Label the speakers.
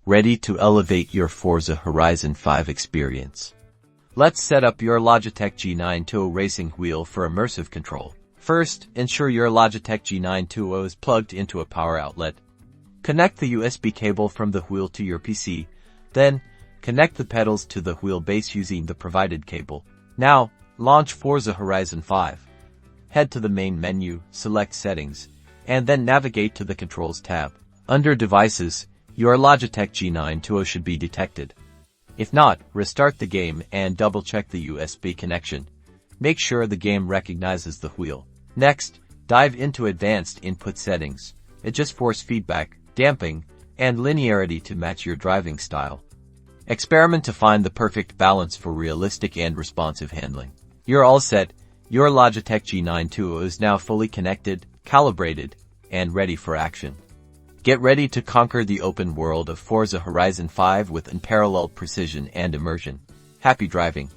Speaker 1: ready to elevate your Forza Horizon 5 experience. Let's set up your Logitech G920 racing wheel for immersive control. First, ensure your Logitech G920 is plugged into a power outlet. Connect the USB cable from the wheel to your PC. Then, connect the pedals to the wheelbase using the provided cable. Now, launch Forza Horizon 5. Head to the main menu, select Settings, and then navigate to the Controls tab. Under Devices, your Logitech G920 should be detected. If not, restart the game and double-check the USB connection. Make sure the game recognizes the wheel. Next, dive into Advanced Input Settings. Adjust force feedback, damping, and linearity to match your driving style. Experiment to find the perfect balance for realistic and responsive handling. You're all set. Your Logitech G920 is now fully connected, calibrated, and ready for action. Get ready to conquer the open world of Forza Horizon 5 with unparalleled precision and immersion. Happy driving!